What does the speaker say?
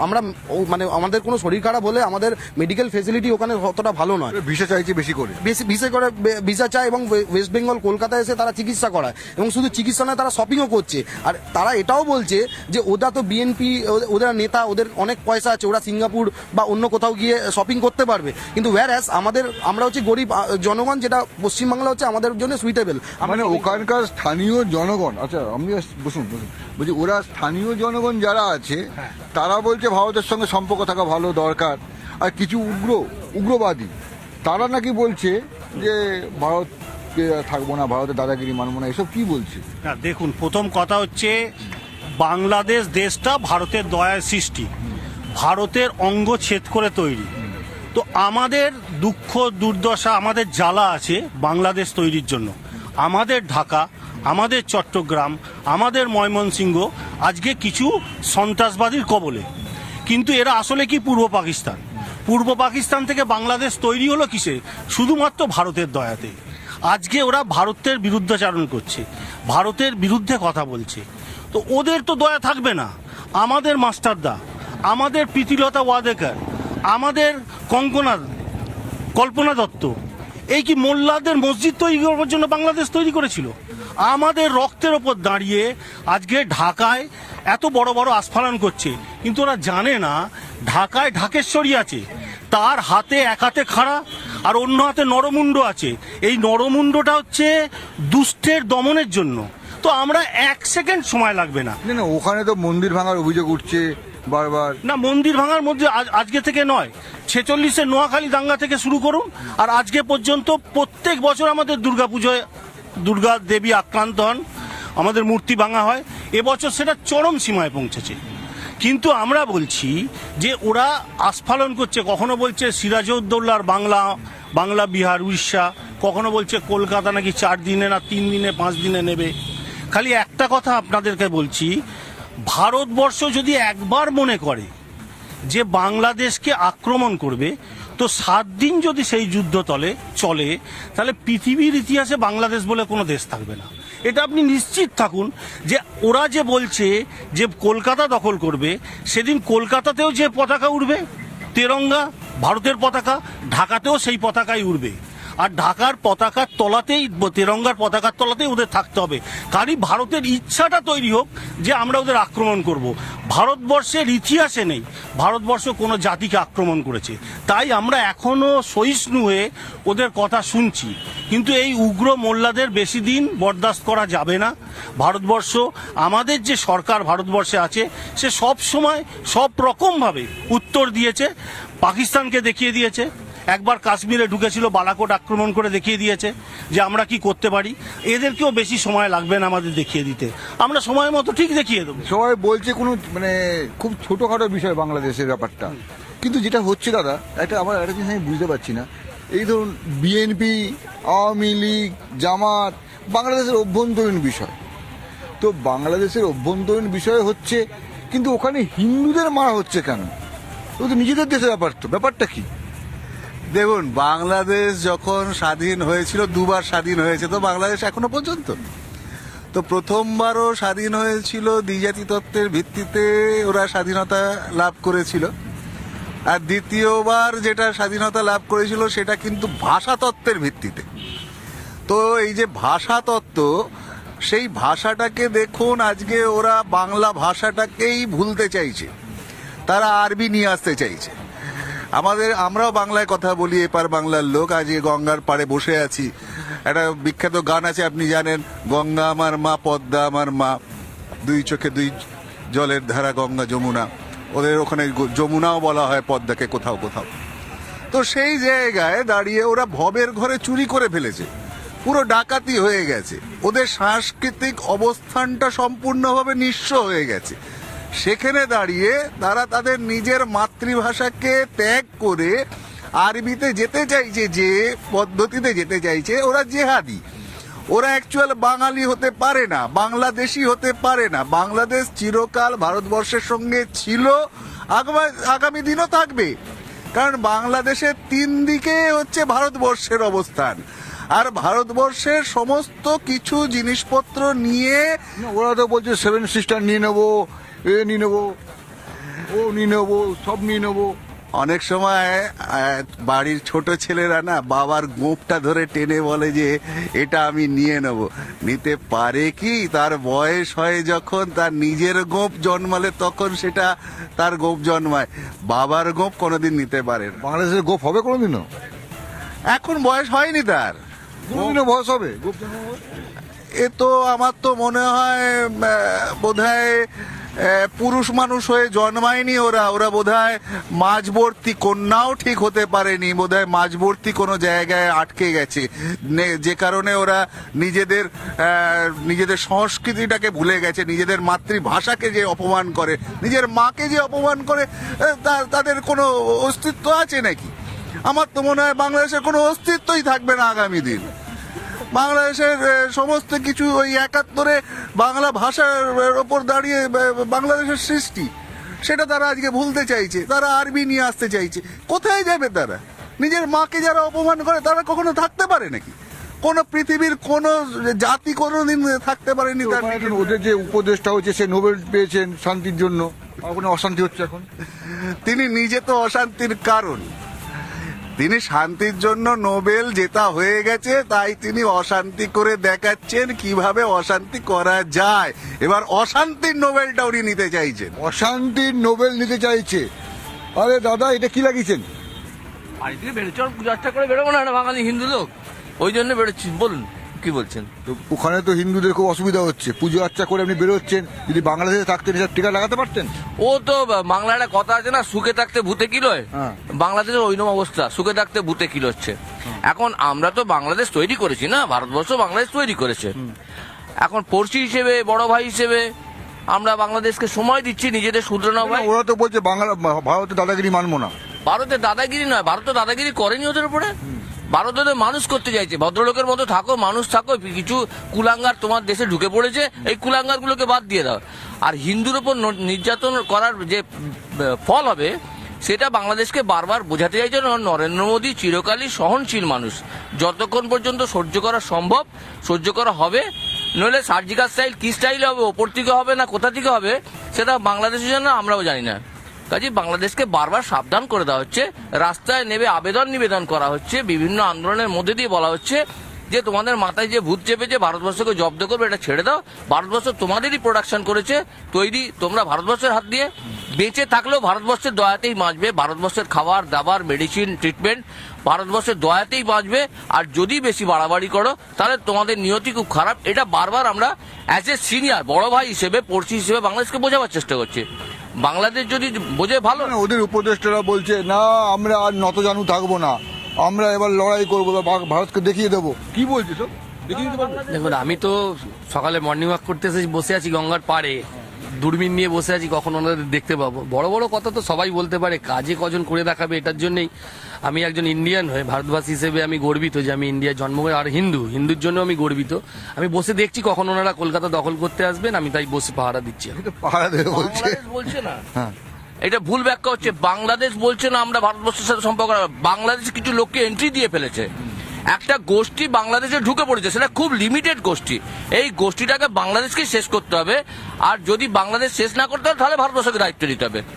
আমরা মানে আমাদের কোনো শরীর খারাপ হলে আমাদের মেডিকেল ফেসিলিটি ওখানে অতটা ভালো নয়। ভিসা চাইছে বেশি করে, ভিসা চায় এবং ওয়েস্ট বেঙ্গল কলকাতায় এসে তারা চিকিৎসা করায়, এবং শুধু চিকিৎসা নয়, তারা শপিংও করছে। আর তারা এটাও বলছে যে ওরা তো বিএনপি, ওদের নেতা, ওদের অনেক পয়সা আছে, ওরা সিঙ্গাপুর বা অন্য কোথাও গিয়ে শপিং করতে পারবে। কিন্তু ওয়্যারঅ্যাজ আমরা হচ্ছে গরিব জনগণ, যেটা পশ্চিমবাংলা হচ্ছে আমাদের জন্য সুইটেবল। মানে ওখানকার স্থানীয় জনগণ, আচ্ছা আপনি বসুন, বলছি ওরা স্থানীয় জনগণ যারা আছে তারা বলছে ভারতের সঙ্গে সম্পর্ক থাকা ভালো দরকার, আর কিছু উগ্রবাদী তারা নাকি বলছে যে ভারত থাকবো না, ভারতের দাদাগিরি মানবো না, এসব কি বলছে? না দেখুন, প্রথম কথা হচ্ছে বাংলাদেশ দেশটা ভারতের দয়ার সৃষ্টি, ভারতের অঙ্গ ছেদ করে তৈরি। তো আমাদের দুঃখ দুর্দশা, আমাদের জ্বালা আছে বাংলাদেশ তৈরির জন্য। আমাদের ঢাকা, আমাদের চট্টগ্রাম, আমাদের ময়মনসিংহ আজকে কিছু সন্ত্রাসবাদীর কবলে। কিন্তু এরা আসলে কি পূর্ব পাকিস্তান? পূর্ব পাকিস্তান থেকে বাংলাদেশ তৈরি হলো কিসে? শুধুমাত্র ভারতের দয়াতে। আজকে ওরা ভারতের বিরুদ্ধাচারণ করছে, ভারতের বিরুদ্ধে কথা বলছে। তো ওদের তো দয়া থাকবে না। আমাদের মাস্টারদা, আমাদের প্রীতিলতা ওয়াদেকার, আমাদের কল্পনা দত্ত, এই কি মোল্লাদের মসজিদ তৈরি করার জন্য বাংলাদেশ তৈরি করেছিল? আমাদের রক্তের ওপর দাঁড়িয়ে আজকে ঢাকায় এত বড় বড় আস্ফালন করছে, কিন্তু ওরা জানে না ঢাকায় ঢাকেশ্বরী আছে, তার হাতে এক হাতে খাড়া আর অন্য হাতে নরমুণ্ড আছে। এই নরমুণ্ডটা হচ্ছে দুষ্টের দমনের জন্য। তো আমরা এক সেকেন্ড সময় লাগবে না। না, ওখানে তো মন্দির ভাঙার অভিযোগ উঠছে বারবার। না, মন্দির ভাঙার মধ্যে আজকে থেকে নয়, 46-এর নোয়াখালী দাঙ্গা থেকে শুরু করুন, আর আজকে পর্যন্ত প্রত্যেক বছর আমাদের দুর্গাপুজোয় দুর্গা দেবী আক্রান্ত হন, আমাদের মূর্তি ভাঙা হয়। এবছর সেটা চরম সীমায় পৌঁছেছে। কিন্তু আমরা বলছি যে ওরা আস্ফালন করছে, কখনো বলছে সিরাজউদ্দৌলার বাংলা বিহার উড়িষ্যা, কখনো বলছে কলকাতা নাকি 4 দিনে না 3 দিনে 5 দিনে নেবে। খালি একটা কথা আপনাদেরকে বলছি, ভারতবর্ষ যদি একবার মনে করে যে বাংলাদেশকে আক্রমণ করবে, তো 7 দিন যদি সেই যুদ্ধ চলে, তাহলে পৃথিবীর ইতিহাসে বাংলাদেশ বলে কোনো দেশ থাকবে না। এটা আপনি নিশ্চিত থাকুন। যে ওরা যে বলছে যে কলকাতা দখল করবে, সেদিন কলকাতাতেও যে পতাকা উড়বে তেরঙ্গা, ভারতের পতাকা, ঢাকাতেও সেই পতাকাই উড়বে। আর ঢাকার পতাকার তলাতেই, তেরঙ্গার পতাকার তলাতেই ওদের থাকতে হবে। খালি ভারতের ইচ্ছাটা তৈরি হোক যে আমরা ওদের আক্রমণ করব। ভারতবর্ষের ইতিহাসে নেই ভারতবর্ষ কোনো জাতিকে আক্রমণ করেছে। তাই আমরা এখনো সহিষ্ণু হয়ে ওদের কথা শুনছি। কিন্তু এই উগ্র মোল্লাদের বেশি দিন বরদাস্ত করা যাবে না। ভারতবর্ষ, আমাদের যে সরকার ভারতবর্ষে আছে, সে সব সময় সব রকমভাবে উত্তর দিয়েছে। পাকিস্তানকে দেখিয়ে দিয়েছে, একবার কাশ্মীরে ঢুকেছিল, বালাকোট আক্রমণ করে দেখিয়ে দিয়েছে যে আমরা কি করতে পারি। এদেরকেও বেশি সময় লাগবে না আমাদের দেখিয়ে দিতে, আমরা সময় মতো ঠিক দেখিয়ে দেবো। সবাই বলছে কোনো মানে খুব ছোটখাটো বিষয় বাংলাদেশের ব্যাপারটা, কিন্তু যেটা হচ্ছে দাদা, আমার একটা জিনিস আমি বুঝতে পারছি না। এই ধরুন বিএনপি, আওয়ামী লীগ, জামাত, বাংলাদেশের অভ্যন্তরীণ বিষয়, তো বাংলাদেশের অভ্যন্তরীণ বিষয় হচ্ছে, কিন্তু ওখানে হিন্দুদের মারা হচ্ছে কেন? ও তো নিজেদের দেশের ব্যাপার, তো ব্যাপারটা কি? দেখুন, বাংলাদেশ যখন স্বাধীন হয়েছিল, 2 বার স্বাধীন হয়েছে তো বাংলাদেশ এখনো পর্যন্ত। তো প্রথমবারও স্বাধীন হয়েছিল দ্বিজাতি তত্ত্বের ভিত্তিতে, ওরা স্বাধীনতা লাভ করেছিল। আর দ্বিতীয়বার যেটা স্বাধীনতা লাভ করেছিল সেটা কিন্তু ভাষা তত্ত্বের ভিত্তিতে। তো এই যে ভাষা তত্ত্ব, সেই ভাষাটাকে দেখুন, আজকে ওরা বাংলা ভাষাটাকেই ভুলতে চাইছে, তারা আরবি নিয়ে আসতে চাইছে। আমরাও বাংলায় কথা বলি, এপার বাংলার লোক। আজ গঙ্গার পাড়ে বসে আছি, একটা বিখ্যাত গান আছে আপনি জানেন, গঙ্গা আমার মা, পদ্মা আমার মা, 2 চোখে 2 জলের ধারা গঙ্গা যমুনা। ওদের ওখানে যমুনাও বলা হয় পদ্মাকে কোথাও কোথাও। তো সেই জায়গায় দাঁড়িয়ে ওরা ভবের ঘরে চুরি করে ফেলেছে, পুরো ডাকাতি হয়ে গেছে, ওদের সাংস্কৃতিক অবস্থানটা সম্পূর্ণভাবে নিঃস্ব হয়ে গেছে। সেখানে দাঁড়িয়ে তারা তাদের নিজের মাতৃভাষাকে ত্যাগ করে আরবিতে যেতে চাইছে, যে পদ্ধতিতে যেতে চাইছে। ওরা জেহাদি, ওরা অ্যাকচুয়াল বাঙালি হতে পারে না, বাংলাদেশি হতে পারে না। বাংলাদেশ চিরকাল ভারতবর্ষের সঙ্গে ছিল, আগামী দিনও থাকবে, কারণ বাংলাদেশের 3 দিকে হচ্ছে ভারতবর্ষের অবস্থান। আর ভারতবর্ষের সমস্ত কিছু জিনিসপত্র নিয়ে ওরা তো বলছে 7 সিস্টার নিয়ে নেবো, নিয়ে নেবো। ও নিয়ে নেবো, সব নিয়ে নেবো। অনেক সময় বাড়ির ছোট ছেলেরা না বাবার গোঁপটা ধরে টেনে বলে যে এটা আমি নিয়ে নেব। নিতে পারে কি? তার বয়স হয় যখন, তার নিজের গোঁপ জন্মালে তখন সেটা তার গোঁপ জন্মায়, বাবার গোঁপ কোনোদিন নিতে পারে না। বাংলাদেশের গোপ হবে কোনোদিনও? এখন বয়স হয়নি তার। কোনোদিনও বয়স হবে গোপ জন্মাবে? এ তো আমার তো মনে হয় বোধহয় পুরুষ মানুষ হয়ে জন্মায়নি ওরা বোধহয় মাঝবর্তী কন্যাও ঠিক হতে পারেনি, বোধহয় মাঝবর্তী কোনো জায়গায় আটকে গেছে, যে কারণে ওরা নিজেদের সংস্কৃতিটাকে ভুলে গেছে, নিজেদের মাতৃভাষাকে যে অপমান করে, নিজের মাকে যে অপমান করে, তাদের কোনো অস্তিত্ব আছে নাকি? আমার তো মনে হয় বাংলাদেশের কোনো অস্তিত্বই থাকবে না আগামী দিন। বাংলাদেশের সমস্ত কিছু ওই 71-এ বাংলা ভাষার ওপর দাঁড়িয়ে বাংলাদেশের সৃষ্টি, সেটা তারা আজকে ভুলতে চাইছে, তারা আরবি নিয়ে আসতে চাইছে। কোথায় যাবে তারা? নিজের মাকে যারা অপমান করে তারা কখনো থাকতে পারে নাকি? কোন পৃথিবীর কোন জাতি কোনোদিন থাকতে পারেনি তার নিজের। ওদের যে উপদেষ্টা হচ্ছে সে নোবেল পেয়েছেন শান্তির জন্য, ওখানে অশান্তি হচ্ছে এখন। তিনি নিজে তো অশান্তির কারণ। তিনি শান্তির জন্য নোবেল জেতা হয়ে গেছে, তাই তিনি অশান্তি করে দেখাচ্ছেন কিভাবে অশান্তি করা যায়। এবার অশান্তির নোবেলটা উনি নিতে চাইছেন। অশান্তির নোবেল নিতে চাইছে? আরে দাদা, এটা কি লাগিয়েছেন? বাড়ি থেকে বেরোচ্ছি, পুজো আর্চা করে বেরোবো না, একটা বাঙালি হিন্দু লোক, ওই জন্য বেরোচ্ছি। বলুন কি বলছেন? তো ওখানে তো হিন্দুদের খুব অসুবিধা হচ্ছে, পুজো আর্চা করে আপনি বেরোচ্ছেন। যদি বাংলাদেশে থাকতেন এসব টিকা লাগাতে পারতেন। ও তো বাংলার একটা কথা আছে না, সুখে থাকতে ভূতে কিলোয়। হ্যাঁ। বাংলাদেশের ওইরকম অবস্থা, সুখে থাকতে ভূতে কিলোচ্ছে। এখন আমরা তো বাংলাদেশ তৈরি করেছি না, ভারতবর্ষ বাংলাদেশ তৈরি করেছে। এখন পড়শি হিসেবে, বড় ভাই হিসেবে আমরা বাংলাদেশকে সময় দিচ্ছি নিজেদের শুধরানো ভাই। ওরা তো বলছে ভারতের দাদাগিরি মানবো না। ভারতের দাদাগিরি নয়, ভারত তো দাদাগিরি করেনি ওদের উপরে। ভারত ওদের মানুষ করতে চাইছে, ভদ্রলোকের মতো থাকো, মানুষ থাকো। কিছু কুলাঙ্গার তোমার দেশে ঢুকে পড়েছে, এই কুলাঙ্গার গুলোকে বাদ দিয়ে দাও। আর হিন্দুর উপর নির্যাতন করার যে ফল হবে সেটা বাংলাদেশকে বারবার বোঝাতে চাইছে। নরেন্দ্র মোদী চিরকালই সহনশীল মানুষ, যতক্ষণ পর্যন্ত সহ্য করা সম্ভব সহ্য করা হবে। নইলে সার্জিক্যাল স্টাইল কি স্টাইল হবে, ওপর থেকে হবে না কোথা থেকে হবে, সেটা বাংলাদেশের জন্য আমরাও জানি না। কাজে বাংলাদেশকে বারবার সাবধান করে দেওয়া হচ্ছে, রাস্তায় নেমে আবেদন নিবেদন করা হচ্ছে, বিভিন্ন আন্দোলনের মধ্যে দিয়ে বলা হচ্ছে যে তোমাদের মাথায় যে ভূত চেপেছে ভারতবর্ষকে জব্দ করবে, এটা ছেড়ে দাও। ভারতবর্ষ তোমাদেরই প্রোডাকশন করেছে, তৈরি, তোমরা ভারতবর্ষের হাত দিয়ে বেঁচে থাকলেও ভারতবর্ষের দয়াতেই বাঁচবে। ভারতবর্ষের খাবার দাবার, মেডিসিন, ট্রিটমেন্ট ভারতবর্ষের দয়াতেই বাঁচবে। আর যদি বেশি বাড়াবাড়ি করো তাহলে তোমাদের নিয়তি খুব খারাপ। এটা বারবার আমরা অ্যাজ এ সিনিয়র বড় ভাই হিসেবে, পড়শি হিসেবে বাংলাদেশকে বোঝাবার চেষ্টা করছি। বাংলাদেশ যদি বোঝে ভালো। ওদের উপদেষ্টারা বলছে না, আমরা আর নতজানু থাকবো না, আমরা এবার লড়াই করবো, ভারতকে দেখিয়ে দেবো। কি বলছে তো? দেখিয়ে দিতে পারবে? দেখুন, আমি তো সকালে মর্নিং ওয়াক করতে এসে বসে আছি গঙ্গার পাড়ে, দূরবীন নিয়ে বসে আছি কখন ওনাদের দেখতে পাবো। বড় বড় কথা তো সবাই বলতে পারে, কাজে কজন করে দেখাবে, এটার জন্যই আমি একজন ইন্ডিয়ান হয়ে ভারতবাসী হিসেবে আমি গর্বিত যে আমি ইন্ডিয়ায় জন্মগ্রহণ, আর হিন্দুর জন্য আমি গর্বিত। আমি বসে দেখছি কখন ওনারা কলকাতা দখল করতে আসবেন, আমি তাই বসে পাহারা দিচ্ছি। পাহাড়া দেবে বলছে। বাংলাদেশ বলছে না, হ্যাঁ, এটা ভুল ব্যাখ্যা হচ্ছে। বাংলাদেশ বলছে না আমরা ভারতবর্ষের সাথে সম্পর্ক রাখবো। বাংলাদেশ কিছু লোককে এন্ট্রি দিয়ে ফেলেছে, একটা গোষ্ঠী বাংলাদেশে ঢুকে পড়েছে, সেটা খুব লিমিটেড গোষ্ঠী। এই গোষ্ঠীটাকে বাংলাদেশকে শেষ করতে হবে, আর যদি বাংলাদেশ শেষ না করতে হয় তাহলে ভারতবর্ষকে দায়িত্ব দিতে হবে।